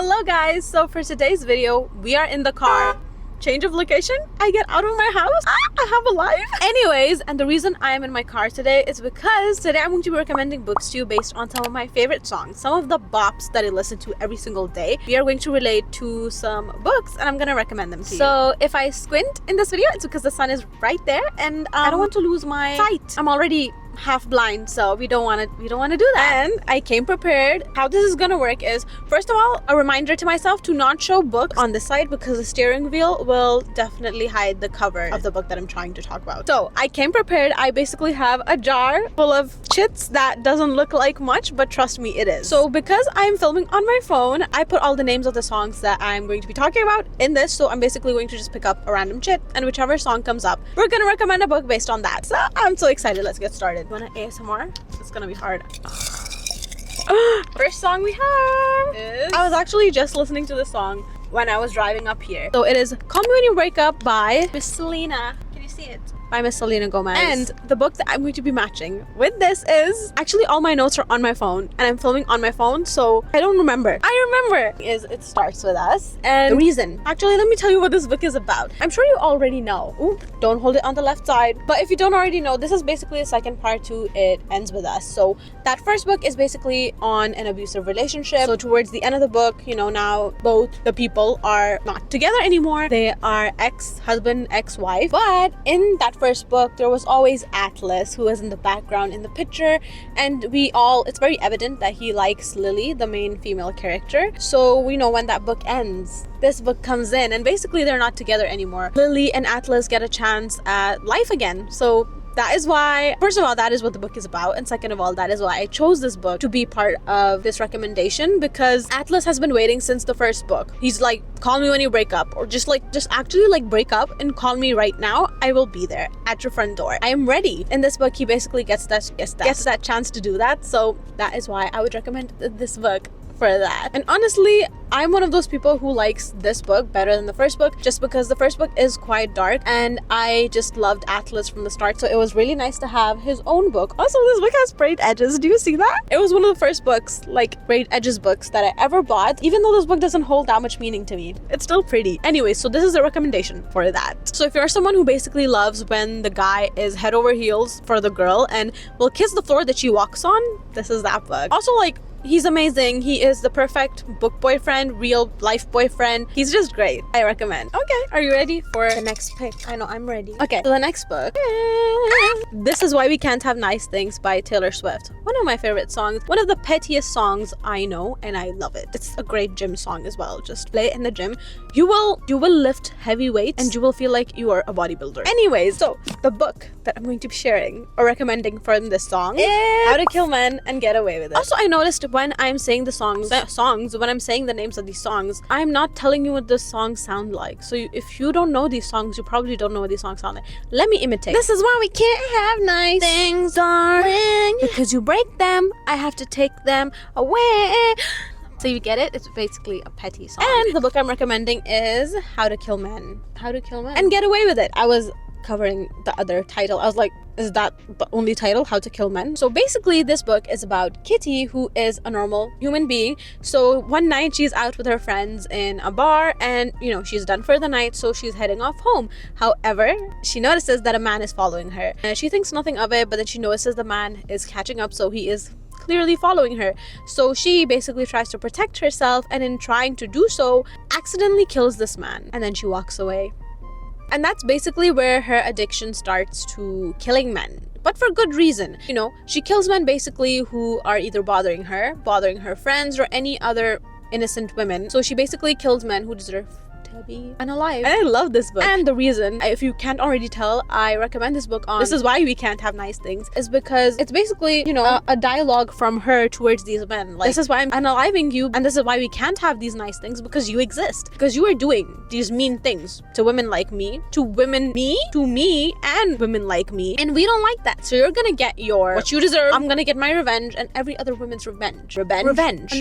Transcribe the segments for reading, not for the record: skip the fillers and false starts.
Hello guys, so for today's video, we are in the car. Change of location? I get out of my house? I have a life. Anyways, and the reason I am in my car today is because today I'm going to be recommending books to you based on some of my favorite songs, some of the bops that I listen to every single day. We are going to relate to some books and I'm going to recommend them to you. So if I squint in this video, it's because the sun is right there and I don't want to lose my sight. I'm already half blind, so we don't want to do that. And I came prepared. How this is gonna work is, first of all, a reminder to myself to not show books on this side because the steering wheel will definitely hide the cover of the book that I'm trying to talk about. So I came prepared. I basically have a jar full of chits that doesn't look like much, but trust me, it is. So because I'm filming on my phone, I put all the names of the songs that I'm going to be talking about in this. So I'm basically going to just pick up a random chit, and whichever song comes up, we're gonna recommend a book based on that. So I'm so excited. Let's get started. Wanna ASMR? It's gonna be hard. First song we have is... I was actually just listening to this song when I was driving up here. So it is Call Me When You Break Up by Miss Selena. Can you see it? By Miss Selena Gomez. And the book that I'm going to be matching with this is... Actually, all my notes are on my phone and I'm filming on my phone, so I don't remember. It starts with us. And the reason... Actually, let me tell you what this book is about. I'm sure you already know. Ooh, don't hold it on the left side. But if you don't already know, this is basically a second part to It Ends With Us. So that first book is basically on an abusive relationship. So towards the end of the book, you know, now both the people are not together anymore. They are ex-husband, ex-wife. But in that first book, there was always Atlas, who was in the background in the picture, and it's very evident that he likes Lily, the main female character. So we know when that book ends, this book comes in and basically they're not together anymore. Lily and Atlas get a chance at life again. So that is why, first of all, that is what the book is about, and second of all, that is why I chose this book to be part of this recommendation, because Atlas has been waiting since the first book. He's like, call me when you break up, or just actually break up and call me right now. I will be there at your front door. I am ready. In this book, he basically gets that chance to do that. So that is why I would recommend this book for that. And honestly, I'm one of those people who likes this book better than the first book, just because the first book is quite dark and I just loved Atlas from the start, so it was really nice to have his own book. Also, this book has sprayed edges. Do you see that? It was one of the first books, like sprayed edges books, that I ever bought. Even though this book doesn't hold that much meaning to me, it's still pretty. Anyway, so this is a recommendation for that. So if you're someone who basically loves when the guy is head over heels for the girl and will kiss the floor that she walks on, this is that book. Also, he's amazing. He is the perfect book boyfriend, real life boyfriend. He's just great. I recommend. Okay, are you ready for the next pick? I know, I'm ready. Okay, so the next book is This Is Why We Can't Have Nice Things by Taylor Swift. One of my favorite songs. One of the pettiest songs I know, and I love it. It's a great gym song as well. Just play it in the gym. You will lift heavy weights and you will feel like you are a bodybuilder. Anyways, so the book that I'm going to be sharing or recommending from this song is How to Kill Men and Get Away With It. Also, I noticed when I'm saying the when I'm saying the names of these songs, I'm not telling you what the songs sound like. So if you don't know these songs, you probably don't know what these songs sound like. Let me imitate. This is why we can't have nice things, darling, because you break them, I have to take them away. So you get it? It's basically a petty song. And the book I'm recommending is How to Kill Men. How to Kill Men and Get Away With It. I was covering the other title. I was like, is that the only title? How to Kill Men? So basically this book is about Kitty, who is a normal human being. So one night she's out with her friends in a bar and, you know, she's done for the night, so she's heading off home. However, she notices that a man is following her. And she thinks nothing of it, but then she notices the man is catching up, so he is clearly following her. So she basically tries to protect herself, and in trying to do so, accidentally kills this man, and then she walks away. And that's basically where her addiction starts to killing men, but for good reason. You know, she kills men basically who are either bothering her friends, or any other innocent women. So she basically kills men who deserve to be unalive. And I love this book. And the reason, if you can't already tell, I recommend this book on This Is Why We Can't Have Nice Things, is because it's basically, you know, a dialogue from her towards these men. Like, this is why I'm unaliving you, and this is why we can't have these nice things, because you exist. Because you are doing these mean things to women like me, to me, and women like me. And we don't like that. So you're gonna get what you deserve. I'm gonna get my revenge, and every other woman's revenge. And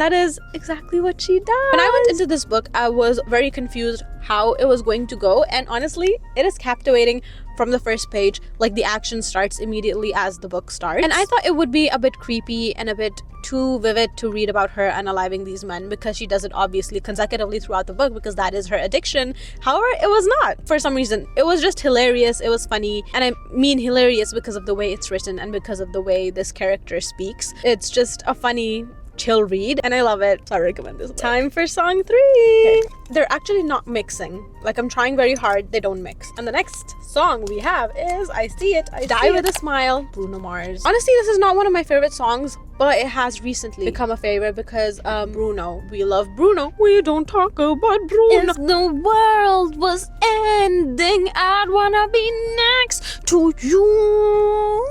that is exactly what she does. When I went into this book, I was very confused how it was going to go, and honestly, it is captivating from the first page. Like, the action starts immediately as the book starts, and I thought it would be a bit creepy and a bit too vivid to read about her unaliving these men, because she does it obviously consecutively throughout the book because that is her addiction. However, it was not. For some reason, it was just hilarious, it was funny, and I mean hilarious because of the way it's written and because of the way this character speaks. It's just a funny, chill read, and I love it, so I recommend this book. Time for song 3. Okay. They're actually not mixing. Like, I'm trying very hard, they don't mix. And the next song we have is I See It, I Die With A Smile, Bruno Mars. Honestly, this is not one of my favorite songs, but it has recently become a favorite because Bruno. We love Bruno. We don't talk about Bruno. If the world was ending, I'd wanna be next to you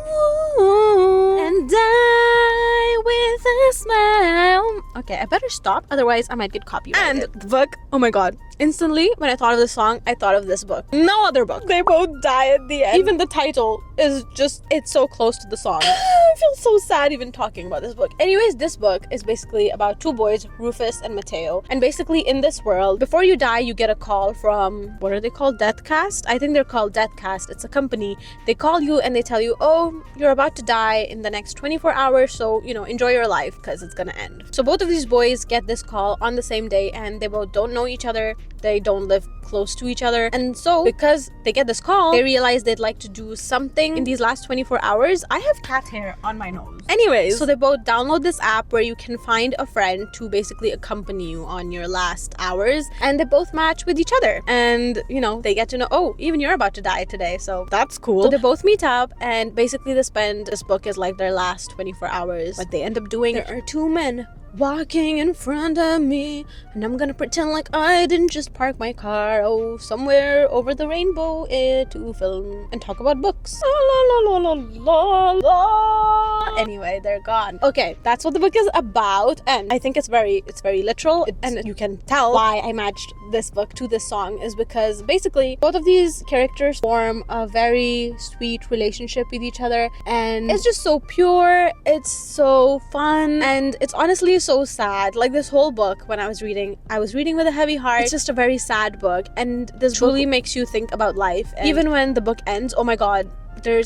and die with a smile. Okay, I better stop, otherwise I might get copyrighted. And the book, oh my god. Instantly, when I thought of this song, I thought of this book. No other book. They both die at the end. Even the title is just, it's so close to the song. I feel so sad even talking about this book. Anyways, this book is basically about two boys, Rufus and Mateo. And basically in this world, before you die, you get a call from, what are they called? Deathcast? I think they're called Deathcast. It's a company. They call you and they tell you, oh, you're about to die in the next 24 hours. So, you know, enjoy your life because it's gonna end. So both of these boys get this call on the same day, and they both don't know each other. They don't live close to each other, and so because they get this call, they realize they'd like to do something in these last 24 hours. I have cat hair on my nose. Anyways, so they both download this app where you can find a friend to basically accompany you on your last hours, and they both match with each other, and you know, they get to know, oh, even you're about to die today, so that's cool. So they both meet up, and basically they spend, this book is like their last 24 hours. What they end up doing, there are two men walking in front of me, and I'm gonna pretend like I didn't just park my car somewhere over the rainbow to film and talk about books. La, la, la, la, la, la. Anyway, they're gone. Okay, that's what the book is about, and I think it's very literal, and you can tell why I matched this book to this song is because basically both of these characters form a very sweet relationship with each other, and it's just so pure, it's so fun, and it's honestly so sad. Like, this whole book, when I was reading with a heavy heart. It's just a very sad book, and this truly makes you think about life. And even when the book ends, oh my god,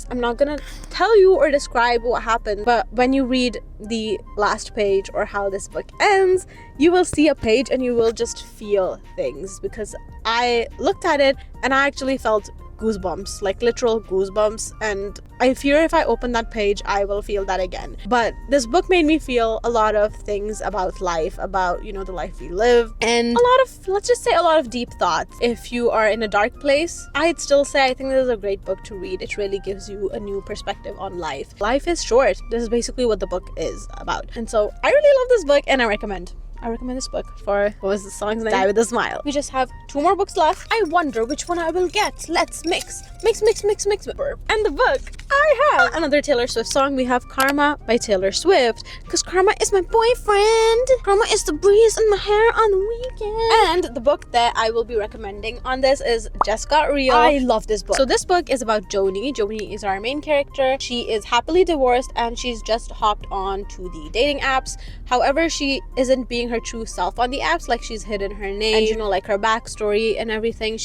I'm not gonna tell you or describe what happened, but when you read the last page or how this book ends, you will see a page and you will just feel things, because I looked at it and I actually felt goosebumps, like literal goosebumps, and I fear if I open that page I will feel that again. But this book made me feel a lot of things about life, about, you know, the life we live, and a lot of, let's just say, a lot of deep thoughts. If you are in a dark place, I'd still say I think this is a great book to read. It really gives you a new perspective on life. Life is short. This is basically what the book is about, and so I really love this book, and I recommend this book for, what was the song's name? Die With A Smile. We just have 2 more books left. I wonder which one I will get. Let's mix. And the book, I have another Taylor Swift song. We have Karma by Taylor Swift, because Karma is my boyfriend. Karma is the breeze in my hair on the weekend. And the book that I will be recommending on this is Jess Real. I love this book. So this book is about Joni. Joni is our main character. She is happily divorced, and she's just hopped on to the dating apps. However, she isn't being her true self on the apps. Like, she's hidden her name and, you know, like her backstory and everything.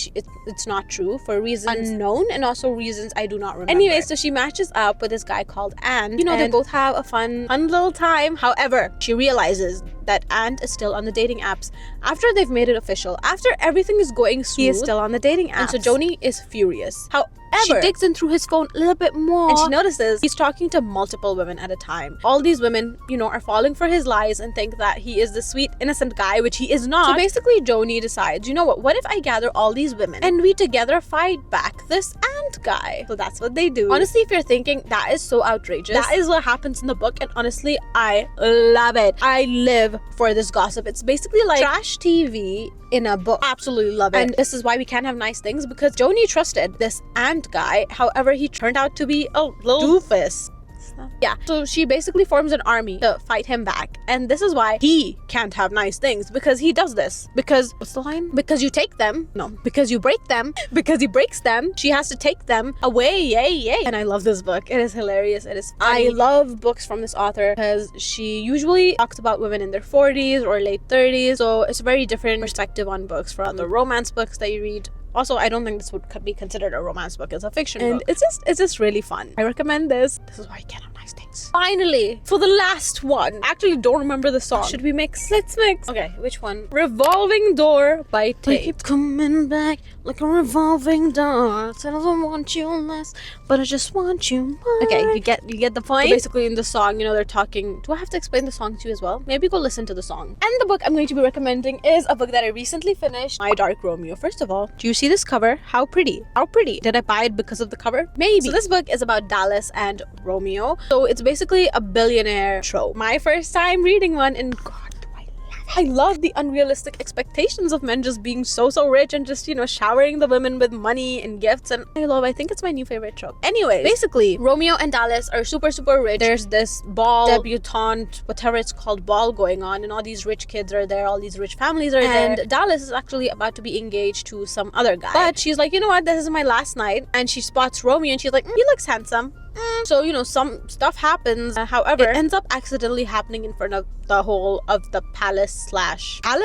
It's not true for reasons unknown, and also reasons I do not remember. Anyway, so she matches up with this guy called Ant. You know, they both have a fun little time. However, she realizes that Ant is still on the dating apps after they've made it official. After everything is going smooth, he is still on the dating apps. And so Joni is furious. However, she digs in through his phone a little bit more, and she notices he's talking to multiple women at a time. All these women, you know, are falling for his lies and think that he is the sweet, innocent guy, which he is not. So basically, Joni decides, you know what if I gather all these women and we together fight back this Ant guy? So that's what they do. Honestly, if you're thinking that is so outrageous, that is what happens in the book, and honestly, I love it. I live for this gossip. It's basically like trash TV in a book. Absolutely love it. And this is why we can't have nice things, because Joni trusted this Ant guy. However, he turned out to be a little doofus. stuff. Yeah, so she basically forms an army to fight him back, and this is why he can't have nice things, because he does this. Because, what's the line? Because you take them, no, because you break them, because he breaks them, she has to take them away, yay. And I love this book. It is hilarious. It is funny. I love books from this author because she usually talks about women in their 40s or late 30s, so it's a very different perspective on books from the romance books that you read. Also, I don't think this would be considered a romance book. It's a fiction book. And it's just really fun. I recommend this. This is why you can't have nice things. Finally, for the last one. I actually don't remember the song. Should we mix? Let's mix. Okay, which one? Revolving Door by Tate. I keep coming back like a revolving door. I don't want you less, but I just want you more. Okay, you get the point? So basically in the song, you know, they're talking. Do I have to explain the song to you as well? Maybe go listen to the song. And the book I'm going to be recommending is a book that I recently finished, My Dark Romeo. First of all, do you see this cover? How pretty. Did I buy it because of the cover? Maybe. So this book is about Dallas and Romeo. So it's basically a billionaire trope. My first time reading one, and God, I love the unrealistic expectations of men just being so rich and just, you know, showering the women with money and gifts. And I think it's my new favorite trope. Anyways, basically, Romeo and Dallas are super rich. There's this ball, debutante, whatever it's called, ball going on, and all these rich kids are there, all these rich families are there. And Dallas is actually about to be engaged to some other guy. But she's like, you know what, this is my last night. And she spots Romeo and she's like, he looks handsome. So, you know, some stuff happens. However, it ends up accidentally happening in front of the whole of the palace.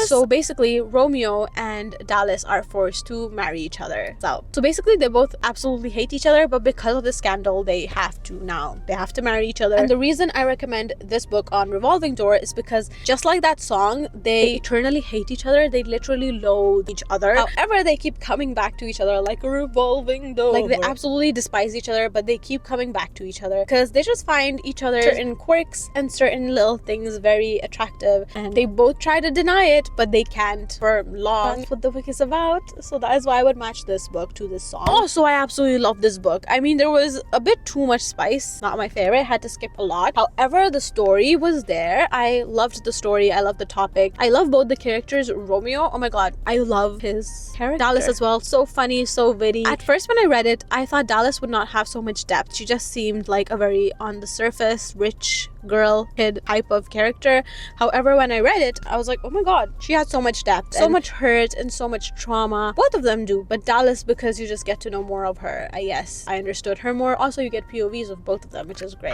So basically, Romeo and Dallas are forced to marry each other. So basically, they both absolutely hate each other, but because of the scandal, they have to marry each other. And the reason I recommend this book on Revolving Door is because just like that song, they eternally hate each other. They literally loathe each other. However, they keep coming back to each other like a revolving door. Like, they absolutely despise each other, but they keep coming back to each other because they just find each other certain quirks and certain little things very attractive, and they both try to deny it, but they can't for long. That's what the book is about. So that is why I would match this book to this song. Also, I absolutely love this book. I mean, there was a bit too much spice. Not my favorite. I had to skip a lot. However, the story was there. I loved the story. I loved the topic. I love both the characters. Romeo, oh my god, I love his character. Dallas as well. So funny, so witty. At first, when I read it, I thought Dallas would not have so much depth. She just seemed like a very on the surface, rich girl kid type of character. However, when I read it, I was like, oh my god, she has so much depth, so much hurt, and so much trauma. Both of them do, but Dallas, because you just get to know more of her. I understood her more. Also, you get POVs of both of them, which is great.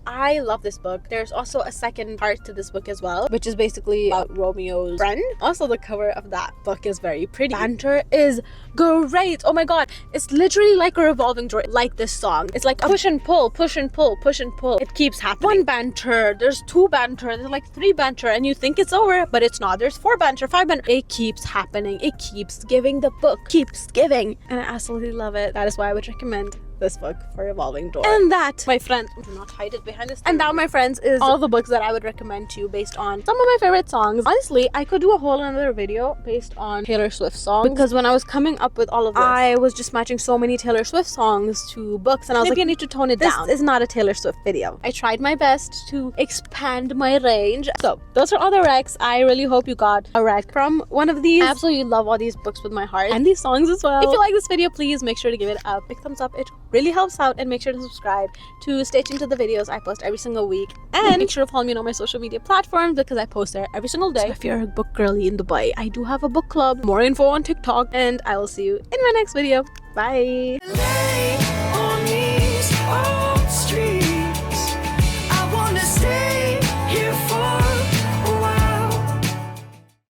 I love this book. There's also a second part to this book as well, which is basically about Romeo's friend. Also, the cover of that book is very pretty. Banter is great. Oh my god, it's literally like a revolving door, like this song. It's like a push and pull, push and pull, push and pull. It keeps happening. One banter, there's two banter, there's like three banter, and you think it's over, but it's not. There's four banter, five banter. It keeps happening. It keeps giving. The book keeps giving, and I absolutely love it. That is why I would recommend this book for Revolving Door. And that, my friend, do not hide it behind this. And that, my friends, is all the books that I would recommend to you based on some of my favorite songs. Honestly, I could do a whole another video based on Taylor Swift songs, because when I was coming up with all of this, I was just matching so many Taylor Swift songs to books, and I was like, I need to tone it down. This is not a Taylor Swift video. I tried my best to expand my range. So those are all the recs. I really hope you got a rec from one of these. I absolutely love all these books with my heart, and these songs as well. If you like this video, please make sure to give it a big thumbs up. It really helps out, and make sure to subscribe to stay tuned to the videos I post every single week, and make sure to follow me on all my social media platforms because I post there every single day. So if you're a book girly in Dubai, I do have a book club. More info on TikTok, and I will see you in my next video. Bye.